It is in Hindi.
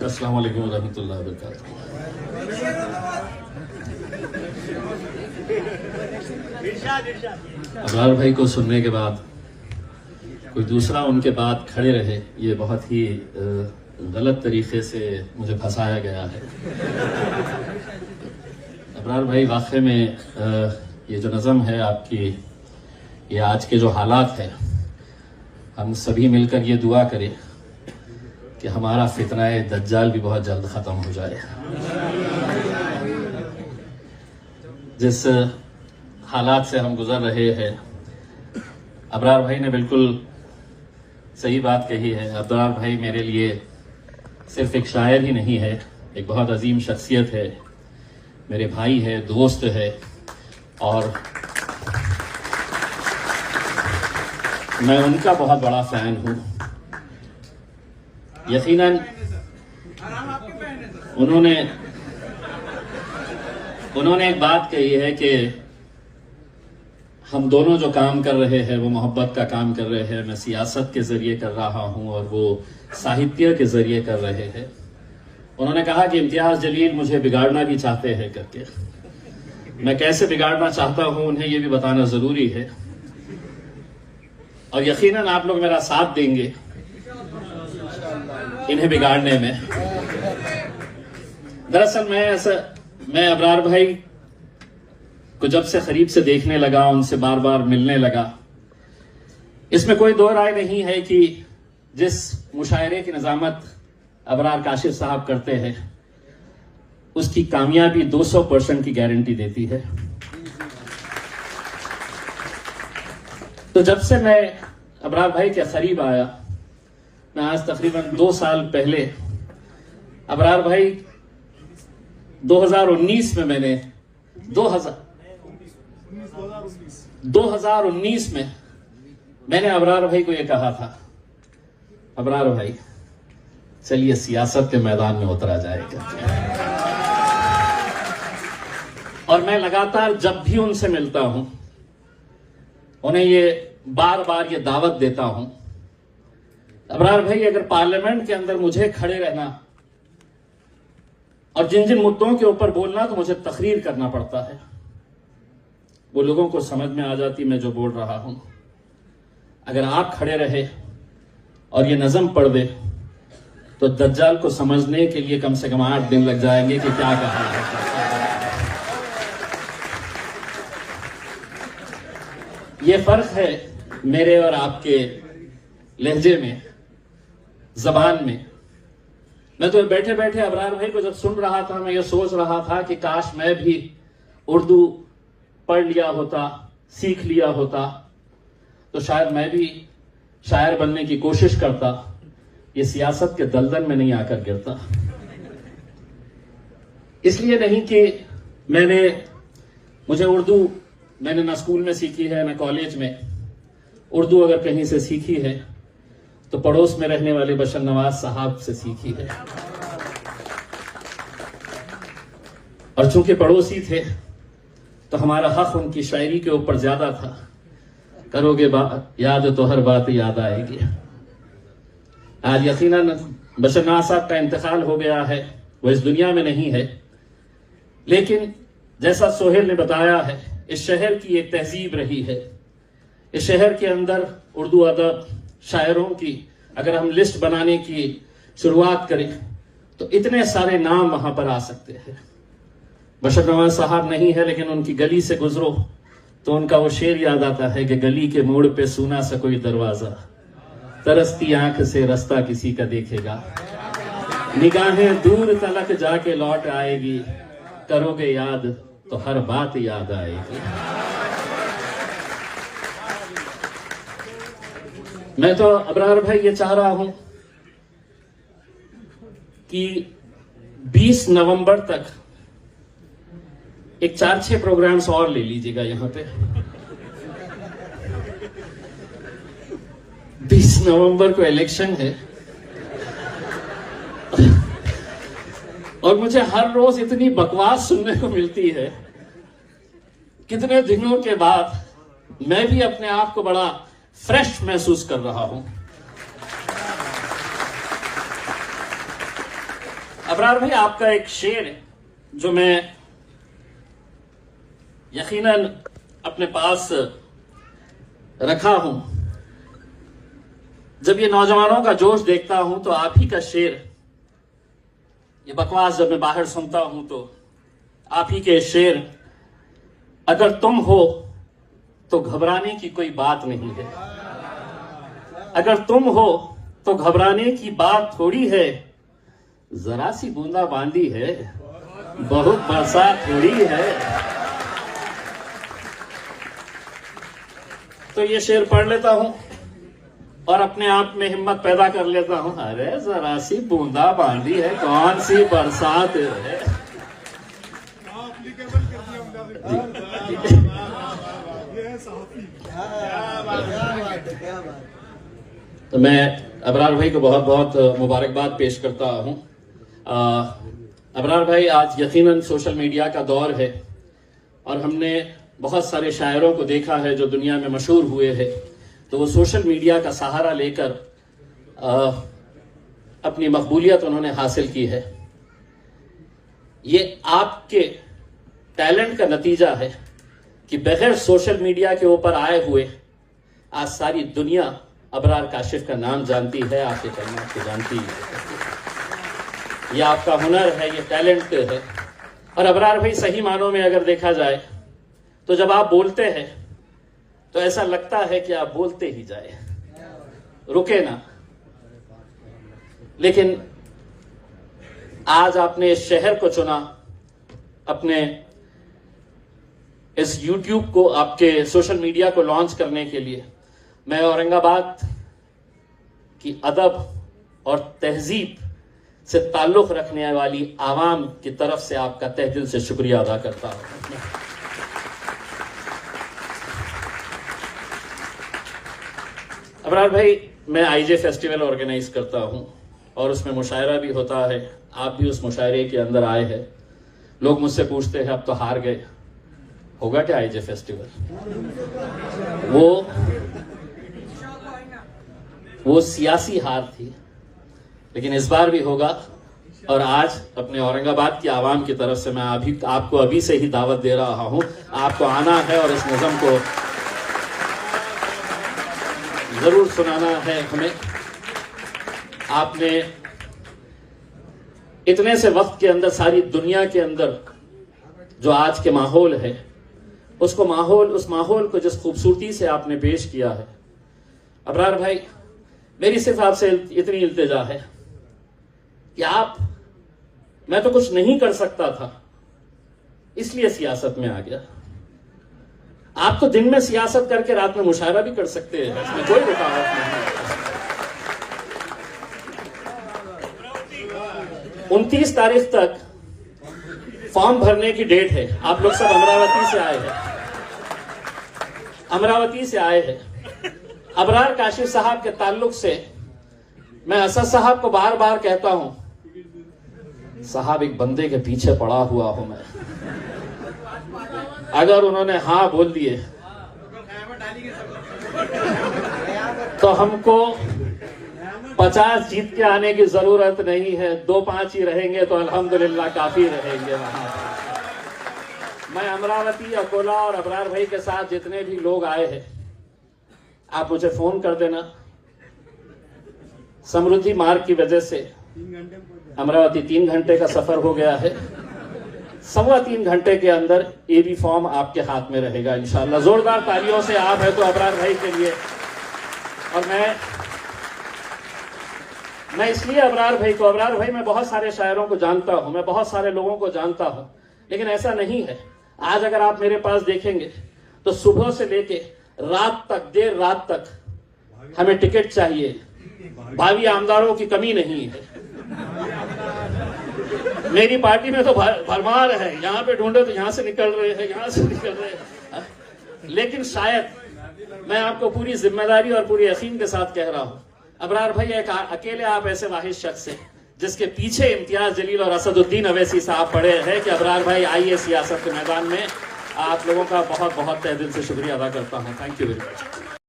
अस्सलाम वालेकुम रहमतुल्लाहि व बरकातहू। अबरार भाई को सुनने के बाद कोई दूसरा उनके बाद खड़े रहे, ये बहुत ही गलत तरीके से मुझे फंसाया गया है। अबरार भाई वाकई में ये जो नज़म है आपकी, ये आज के जो हालात हैं, हम सभी मिलकर ये दुआ करें कि हमारा फितनाए दज्जाल भी बहुत जल्द ख़त्म हो जाए। जिस हालात से हम गुजर रहे हैं, अबरार भाई ने बिल्कुल सही बात कही है। अबरार भाई मेरे लिए सिर्फ एक शायर ही नहीं है, एक बहुत अजीम शख्सियत है, मेरे भाई है, दोस्त है, और मैं उनका बहुत बड़ा फैन हूँ। यकीनन उन्होंने एक बात कही है कि हम दोनों जो काम कर रहे हैं वो मोहब्बत का काम कर रहे हैं। मैं सियासत के जरिए कर रहा हूं और वो साहित्य के जरिए कर रहे हैं। उन्होंने कहा कि इम्तियाज जलील मुझे बिगाड़ना भी चाहते हैं करके। मैं कैसे बिगाड़ना चाहता हूं उन्हें ये भी बताना जरूरी है, और यकीनन आप लोग मेरा साथ देंगे इन्हें बिगाड़ने में। दरअसल मैं अबरार भाई को जब से करीब से देखने लगा, उनसे बार बार मिलने लगा, इसमें कोई दो राय नहीं है कि जिस मुशायरे की निजामत अबरार काशिफ साहब करते हैं उसकी कामयाबी 200% की गारंटी देती है। तो जब से मैं अबरार भाई के करीब आया, मैं आज तकरीबन 2 साल पहले, अबरार भाई 2019 में मैंने 2019 में मैंने अबरार भाई को यह कहा था, अबरार भाई चलिए सियासत के मैदान में उतरा जाएगा। और मैं लगातार जब भी उनसे मिलता हूं उन्हें ये बार बार ये दावत देता हूं, अबरार भाई अगर पार्लियामेंट के अंदर मुझे खड़े रहना और जिन जिन मुद्दों के ऊपर बोलना तो मुझे तकरीर करना पड़ता है, वो लोगों को समझ में आ जाती मैं जो बोल रहा हूं। अगर आप खड़े रहे और ये नज़म पढ़ दे तो दज्जाल को समझने के लिए कम से कम 8 दिन लग जाएंगे कि क्या कहा है। ये फर्क है मेरे और आपके लहजे में, जबान में। मैं तो बैठे बैठे अबरार भाई को जब सुन रहा था, मैं ये सोच रहा था कि काश मैं भी उर्दू पढ़ लिया होता, सीख लिया होता, तो शायद मैं भी शायर बनने की कोशिश करता, ये सियासत के दलदल में नहीं आकर गिरता। इसलिए नहीं कि मुझे उर्दू मैंने ना स्कूल में सीखी है ना कॉलेज में। उर्दू अगर कहीं से सीखी है तो पड़ोस में रहने वाले बशर नवाज साहब से सीखी है, और चूंकि पड़ोसी थे तो हमारा हक उनकी शायरी के ऊपर ज्यादा था। करोगे बात याद तो हर बात याद आएगी। आज यकीनन बशर नवाज साहब का इंतकाल हो गया है, वो इस दुनिया में नहीं है, लेकिन जैसा सोहेल ने बताया है, इस शहर की एक तहजीब रही है। इस शहर के अंदर उर्दू अदब, शायरों की अगर हम लिस्ट बनाने की शुरुआत करें तो इतने सारे नाम वहां पर आ सकते हैं। बशर नवाज साहब नहीं है, लेकिन उनकी गली से गुजरो तो उनका वो शेर याद आता है कि गली के मोड़ पे सुना सा कोई दरवाजा, तरसती आंख से रास्ता किसी का देखेगा, निगाहें दूर तलक जाके लौट आएगी, करोगे याद तो हर बात याद आएगी। मैं तो अबरार भाई ये चाह रहा हूं कि 20 नवंबर तक एक 4-6 प्रोग्राम्स और ले लीजिएगा यहां पे। 20 नवंबर को इलेक्शन है और मुझे हर रोज इतनी बकवास सुनने को मिलती है। कितने दिनों के बाद मैं भी अपने आप को बड़ा फ्रेश महसूस कर रहा हूं। अबरार भाई, आपका एक शेर है जो मैं यकीनन अपने पास रखा हूं। जब ये नौजवानों का जोश देखता हूं तो आप ही का शेर, ये बकवास जब मैं बाहर सुनता हूं तो आप ही के शेर, अगर तुम हो तो घबराने की कोई बात नहीं है, अगर तुम हो तो घबराने की बात थोड़ी है, जरा सी बूंदा बांदी है, बहुत बरसात थोड़ी है। तो ये शेर पढ़ लेता हूं और अपने आप में हिम्मत पैदा कर लेता हूं, अरे जरा सी बूंदा बांदी है, कौन सी बरसात है। तो मैं अबरार भाई को बहुत बहुत मुबारकबाद पेश करता हूं। अबरार भाई, आज यकीनन सोशल मीडिया का दौर है और हमने बहुत सारे शायरों को देखा है जो दुनिया में मशहूर हुए हैं, तो वो सोशल मीडिया का सहारा लेकर अपनी मकबूलियत उन्होंने हासिल की है। ये आपके टैलेंट का नतीजा है कि बगैर सोशल मीडिया के ऊपर आए हुए आज सारी दुनिया अबरार काशिफ का नाम जानती है, आपके कलमात को जानती है। ये आपका हुनर है, ये टैलेंट है। और अबरार भाई, सही मानों में अगर देखा जाए तो जब आप बोलते हैं तो ऐसा लगता है कि आप बोलते ही जाए, रुके ना। लेकिन आज आपने इस शहर को चुना, अपने इस YouTube को, आपके सोशल मीडिया को लॉन्च करने के लिए। मैं औरंगाबाद की अदब और तहजीब से ताल्लुक रखने वाली आवाम की तरफ से आपका तहे दिल से शुक्रिया अदा करता हूं। अबरार भाई, मैं आईजे फेस्टिवल ऑर्गेनाइज करता हूं और उसमें मुशायरा भी होता है। आप भी उस मुशायरे के अंदर आए हैं। लोग मुझसे पूछते हैं अब तो हार गए, होगा क्या आईजे फेस्टिवल? वो सियासी हार थी, लेकिन इस बार भी होगा। और आज अपने औरंगाबाद की आवाम की तरफ से मैं आपको अभी से ही दावत दे रहा हूं, आपको आना है और इस निज़म को जरूर सुनाना है हमें। आपने इतने से वक्त के अंदर सारी दुनिया के अंदर जो आज के माहौल है, उस माहौल को जिस खूबसूरती से आपने पेश किया है, अबरार भाई, मेरी सिर्फ आपसे इतनी इल्तिजा है कि मैं तो कुछ नहीं कर सकता था, इसलिए सियासत में आ गया। आप तो दिन में सियासत करके रात में मुशायरा भी कर सकते हैं, इसमें कोई रुकावट नहीं। 29 तारीख तक फॉर्म भरने की डेट है। आप लोग सब अमरावती से आए हैं। अबरार काशिफ साहब के ताल्लुक से मैं असद साहब को बार बार कहता हूं, साहब एक बंदे के पीछे पड़ा हुआ हूं मैं, अगर उन्होंने हाँ बोल दिए तो हमको 50 जीत के आने की जरूरत नहीं है, 2-5 ही रहेंगे तो अल्हम्दुलिल्लाह काफी रहेंगे वहां। मैं अमरावती, अकोला और अबरार भाई के साथ जितने भी लोग आए हैं, आप मुझे फोन कर देना। समृद्धि मार्ग की वजह से अमरावती 3 घंटे का सफर हो गया है। 3.25 घंटे के अंदर एबी फॉर्म आपके हाथ में रहेगा इंशाअल्लाह। जोरदार तालियों से आप है तो अबरार भाई के लिए। और मैं इसलिए अबरार भाई, मैं बहुत सारे शायरों को जानता हूं, मैं बहुत सारे लोगों को जानता हूं, लेकिन ऐसा नहीं है। आज अगर आप मेरे पास देखेंगे तो सुबह से लेके रात तक, देर रात तक हमें टिकट चाहिए। भावी आमदारों की कमी नहीं है। मेरी पार्टी में तो भरमार है, यहां पे ढूंढे तो यहां से निकल रहे हैं, यहां से निकल रहे हैं। लेकिन शायद मैं आपको पूरी जिम्मेदारी और पूरी यकीन के साथ कह रहा हूं, अबरार भाई एक अकेले आप ऐसे वाहिद शख्स हैं जिसके पीछे इम्तियाज जलील और असदुद्दीन अवैसी साहब पड़े हैं कि अबरार भाई आइए सियासत के मैदान में। आप लोगों का बहुत बहुत तहे दिल से शुक्रिया अदा करता हूं। Thank you very much.